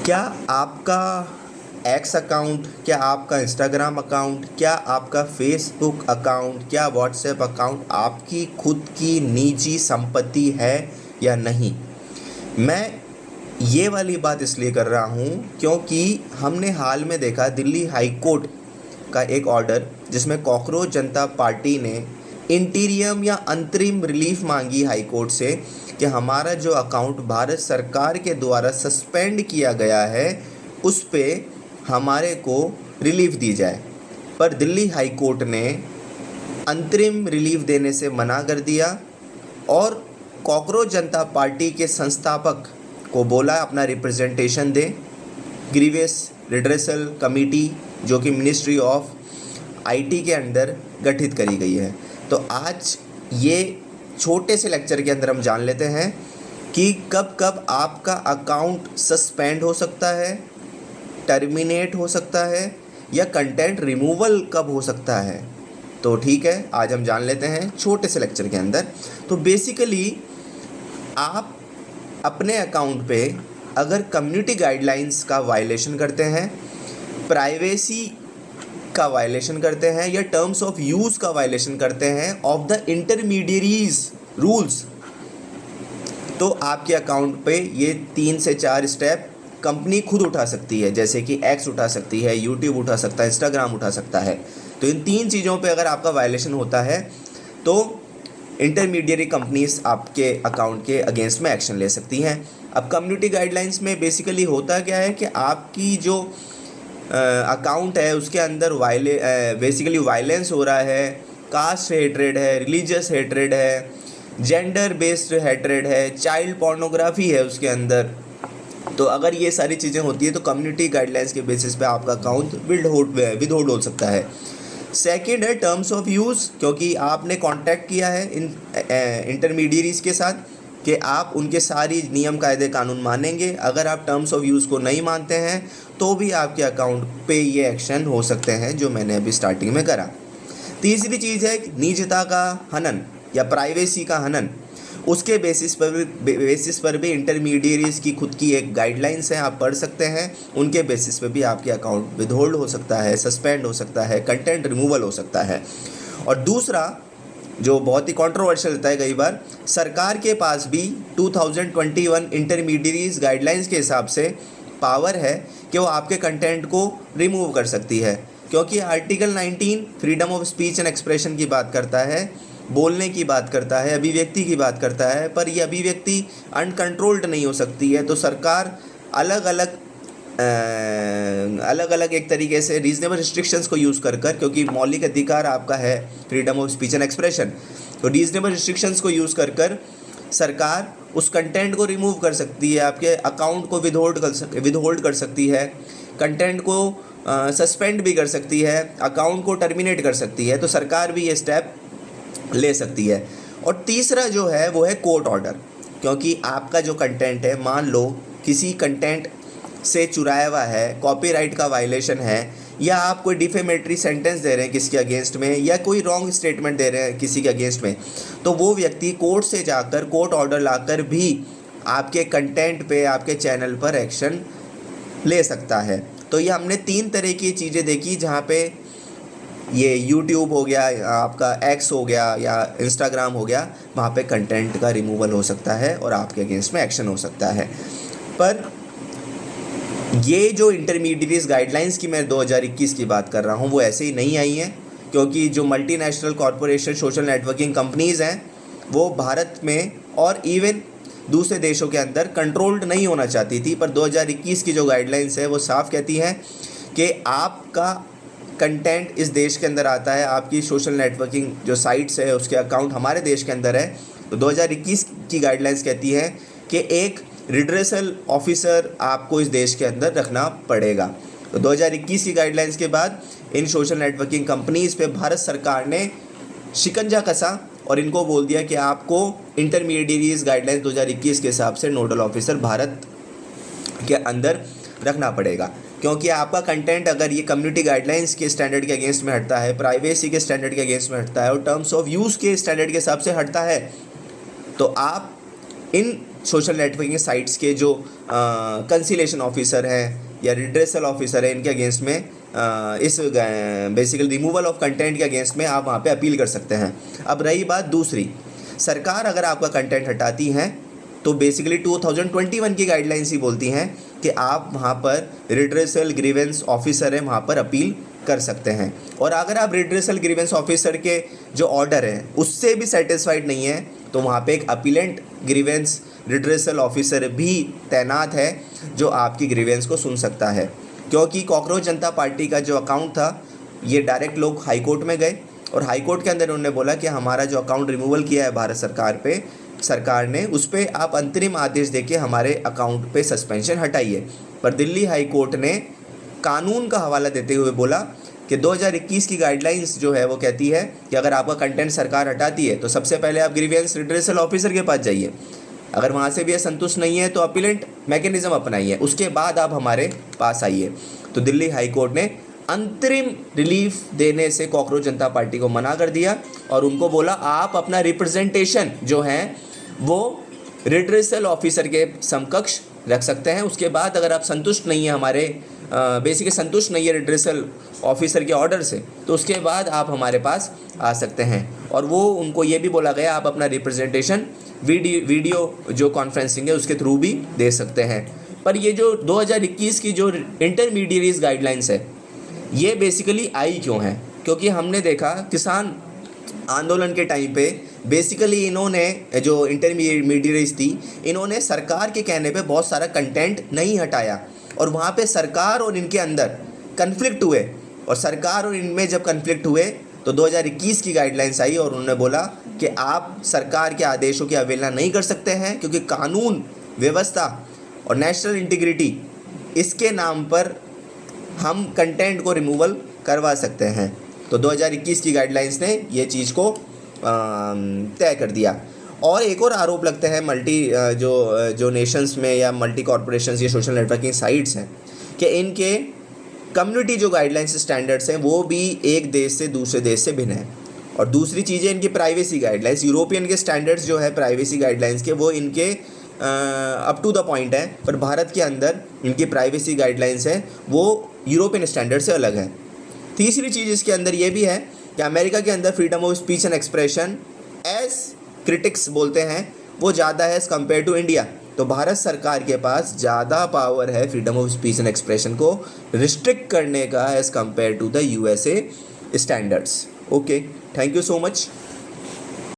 क्या आपका x account, क्या आपका इंस्टाग्राम अकाउंट, क्या आपका फेसबुक अकाउंट, क्या व्हाट्सएप अकाउंट आपकी खुद की निजी संपत्ति है या नहीं? मैं ये वाली बात इसलिए कर रहा हूँ क्योंकि हमने हाल में देखा दिल्ली हाई कोर्ट का एक ऑर्डर जिसमें कॉकरोच जनता पार्टी ने इंटीरियम या अंतरिम रिलीफ मांगी हाई कोर्ट से कि हमारा जो अकाउंट भारत सरकार के द्वारा सस्पेंड किया गया है उस पे हमारे को रिलीफ दी जाए। पर दिल्ली हाई कोर्ट ने अंतरिम रिलीफ देने से मना कर दिया और कॉकरोच जनता पार्टी के संस्थापक को बोला अपना रिप्रेजेंटेशन दे ग्रीवियस रिड्रेसल कमेटी जो कि मिनिस्ट्री ऑफ आईटी के अंदर गठित करी गई है। तो आज ये छोटे से लेक्चर के अंदर हम जान लेते हैं कि कब कब आपका अकाउंट सस्पेंड हो सकता है, टर्मिनेट हो सकता है या कंटेंट रिमूवल कब हो सकता है। तो ठीक है, आज हम जान लेते हैं छोटे से लेक्चर के अंदर। तो बेसिकली आप अपने अकाउंट पे अगर कम्युनिटी गाइडलाइंस का वायलेशन करते हैं, प्राइवेसी का वायलेशन करते हैं या टर्म्स ऑफ यूज़ का वायलेशन करते हैं ऑफ द इंटरमीडियरीज रूल्स, तो आपके अकाउंट पे ये 3 से 4 स्टेप कंपनी खुद उठा सकती है। जैसे कि एक्स उठा सकती है, यूट्यूब उठा सकता है, इंस्टाग्राम उठा सकता है। तो इन 3 चीज़ों पे अगर आपका वायलेशन होता है तो इंटरमीडियरी कंपनीज आपके अकाउंट के अगेंस्ट में एक्शन ले सकती हैं। अब कम्युनिटी गाइडलाइंस में बेसिकली होता क्या है कि आपकी जो अकाउंट है उसके अंदर बेसिकली वायलेंस हो रहा है, कास्ट हेट्रेड है, रिलीजियस हेट्रेड है, जेंडर बेस्ड हेट्रेड है, चाइल्ड पोर्नोग्राफी है उसके अंदर। तो अगर ये सारी चीज़ें होती है तो कम्युनिटी गाइडलाइंस के बेसिस पे आपका अकाउंट विदहोल्ड हो सकता है। सेकंड है टर्म्स ऑफ यूज़, क्योंकि आपने कांटेक्ट किया है इन इंटरमीडियरीज के साथ कि आप उनके सारी नियम कायदे कानून मानेंगे। अगर आप टर्म्स ऑफ यूज़ को नहीं मानते हैं तो भी आपके अकाउंट पे ये एक्शन हो सकते हैं जो मैंने अभी स्टार्टिंग में करा। तीसरी चीज़ है निजता का हनन या प्राइवेसी का हनन। उसके बेसिस पर भी इंटरमीडियरीज की खुद की एक गाइडलाइंस है, आप पढ़ सकते हैं। उनके बेसिस पे भी आपके अकाउंट विदहोल्ड हो सकता है, सस्पेंड हो सकता है, कंटेंट रिमूवल हो सकता है। और दूसरा जो बहुत ही कंट्रोवर्शियल रहता है कई बार, सरकार के पास भी 2021 इंटरमीडियरीज गाइडलाइंस के हिसाब से पावर है कि वो आपके कंटेंट को रिमूव कर सकती है, क्योंकि article 19 freedom of speech and expression की बात करता है, बोलने की बात करता है, अभिव्यक्ति की बात करता है। पर ये अभिव्यक्ति अनकंट्रोल्ड नहीं हो सकती है। तो सरकार अलग अलग एक तरीके से रीजनेबल रिस्ट्रिक्शंस को यूज़ कर क्योंकि मौलिक अधिकार आपका है freedom of speech and expression, तो रीजनेबल रिस्ट्रिक्शंस को यूज़ कर सरकार उस कंटेंट को रिमूव कर सकती है, आपके अकाउंट को विदहोल्ड कर सकती है, कंटेंट को सस्पेंड भी कर सकती है, अकाउंट को टर्मिनेट कर सकती है। तो सरकार भी ये स्टेप ले सकती है। और तीसरा जो है वो है कोर्ट ऑर्डर, क्योंकि आपका जो कंटेंट है, मान लो किसी कंटेंट से चुराया हुआ है, कॉपीराइट का वायलेशन है, या आप कोई डिफेमेटरी सेंटेंस दे रहे हैं किसी के अगेंस्ट में, या कोई रॉन्ग स्टेटमेंट दे रहे हैं किसी के अगेंस्ट में, तो वो व्यक्ति कोर्ट से जाकर कोर्ट ऑर्डर लाकर भी आपके कंटेंट पे, आपके चैनल पर एक्शन ले सकता है। तो ये हमने 3 तरह की चीज़ें देखी जहाँ पे ये यूट्यूब हो गया, आपका एक्स हो गया या इंस्टाग्राम हो गया, वहाँ पे कंटेंट का रिमूवल हो सकता है और आपके अगेंस्ट में एक्शन हो सकता है। पर ये जो इंटरमीडियरीज गाइडलाइंस की मैं 2021 की बात कर रहा हूँ वो ऐसे ही नहीं आई हैं, क्योंकि जो multinational corporation social networking companies हैं वो भारत में और इवन दूसरे देशों के अंदर कंट्रोल्ड नहीं होना चाहती थी। पर 2021 की जो गाइडलाइंस है वो साफ कहती हैं कि आपका कंटेंट इस देश के अंदर आता है, आपकी सोशल नेटवर्किंग जो साइट्स है उसके अकाउंट हमारे देश के अंदर है, तो 2021 की गाइडलाइंस कहती है कि एक रिड्रेसल ऑफिसर आपको इस देश के अंदर रखना पड़ेगा। तो 2021 की गाइडलाइंस के बाद इन सोशल नेटवर्किंग कंपनीज़ पे भारत सरकार ने शिकंजा कसा और इनको बोल दिया कि आपको इंटरमीडियरीज गाइडलाइंस 2021 के हिसाब से नोडल ऑफिसर भारत के अंदर रखना पड़ेगा, क्योंकि आपका कंटेंट अगर ये कम्युनिटी गाइडलाइंस के स्टैंडर्ड के अगेंस्ट में हटता है, प्राइवेसी के स्टैंडर्ड के अगेंस्ट में हटता है और टर्म्स ऑफ यूज़ के स्टैंडर्ड के हिसाब से हटता है, तो आप इन सोशल नेटवर्किंग साइट्स के जो कंसीलेशन ऑफिसर हैं या रिड्रेसल ऑफिसर है, इनके अगेंस्ट में इस बेसिकली रिमूवल ऑफ कंटेंट के अगेंस्ट में आप वहाँ पे अपील कर सकते हैं। अब रही बात दूसरी, सरकार अगर आपका कंटेंट हटाती है तो बेसिकली 2021 की गाइडलाइंस ही बोलती हैं कि आप वहाँ पर रिड्रेसल ग्रीवेंस ऑफिसर है, वहाँ पर अपील कर सकते हैं। और अगर आप रिड्रेसल ग्रीवेंस ऑफिसर के जो ऑर्डर हैं उससे भी सेटिस्फाइड नहीं है तो वहाँ पे एक अपीलेंट ग्रीवेंस रिड्रेसल ऑफिसर भी तैनात है जो आपकी ग्रीवेंस को सुन सकता है। क्योंकि कॉकरोच जनता पार्टी का जो अकाउंट था ये डायरेक्ट लोग हाई कोर्ट में गए और हाई कोर्ट के अंदर उन्होंने बोला कि हमारा जो अकाउंट रिमूवल किया है भारत सरकार ने उस पर आप अंतरिम आदेश देके हमारे अकाउंट पे सस्पेंशन हटाइए। पर दिल्ली हाई कोर्ट ने कानून का हवाला देते हुए बोला कि 2021 की गाइडलाइंस जो है वो कहती है कि अगर आपका कंटेंट सरकार हटाती है तो सबसे पहले आप ग्रीवेंस रिड्रेसल ऑफिसर के पास जाइए, अगर वहाँ से भी संतुष्ट नहीं है तो अपीलेंट मैकेनिज्म अपनाइए, उसके बाद आप हमारे पास आइए। तो दिल्ली हाई कोर्ट ने अंतरिम रिलीफ देने से कॉकरोच जनता पार्टी को मना कर दिया और उनको बोला आप अपना रिप्रेजेंटेशन जो है वो रिड्रेसल ऑफिसर के समकक्ष रख सकते हैं। उसके बाद अगर आप संतुष्ट नहीं है हमारे बेसिकली संतुष्ट नहीं है रिड्रेसल ऑफिसर के ऑर्डर से तो उसके बाद आप हमारे पास आ सकते हैं। और वो उनको ये भी बोला गया आप अपना रिप्रेजेंटेशन वीडियो जो कॉन्फ्रेंसिंग है उसके थ्रू भी दे सकते हैं। पर ये जो 2021 की जो इंटरमीडिएरीज गाइडलाइंस है ये बेसिकली आई क्यों है? क्योंकि हमने देखा किसान आंदोलन के टाइम पे बेसिकली इन्होंने जो इंटरमीडिएरीज थी इन्होंने सरकार के कहने पे बहुत सारा कंटेंट नहीं हटाया और वहाँ पे सरकार और इनके अंदर कन्फ्लिक्ट हुए और सरकार और इनमें जब कन्फ्लिक्ट हुए तो 2021 की गाइडलाइंस आई और उन्होंने बोला कि आप सरकार के आदेशों की अवहेलना नहीं कर सकते हैं क्योंकि कानून व्यवस्था और नेशनल इंटीग्रिटी इसके नाम पर हम कंटेंट को रिमूवल करवा सकते हैं। तो 2021 की गाइडलाइंस ने ये चीज़ को तय कर दिया। और एक और आरोप लगते हैं जो नेशंस में या मल्टी कॉरपोरेशंस या सोशल नेटवर्किंग साइट्स हैं कि इनके कम्युनिटी जो गाइडलाइंस स्टैंडर्ड्स हैं वो भी एक देश से दूसरे देश से भिन्न है। और दूसरी चीज़ है इनकी प्राइवेसी गाइडलाइंस। यूरोपियन के स्टैंडर्ड्स जो है प्राइवेसी गाइडलाइंस के वो इनके अप टू द पॉइंट है, पर भारत के अंदर इनकी प्राइवेसी गाइडलाइंस है वो यूरोपियन स्टैंडर्ड से अलग है। तीसरी चीज़ इसके अंदर ये भी है कि अमेरिका के अंदर freedom of speech and expression as critics बोलते हैं वो ज़्यादा है एज़ कम्पेयर टू इंडिया। तो भारत सरकार के पास ज़्यादा पावर है freedom of speech and expression को रिस्ट्रिक्ट करने का as compare to the USA standards. Okay, thank you so much.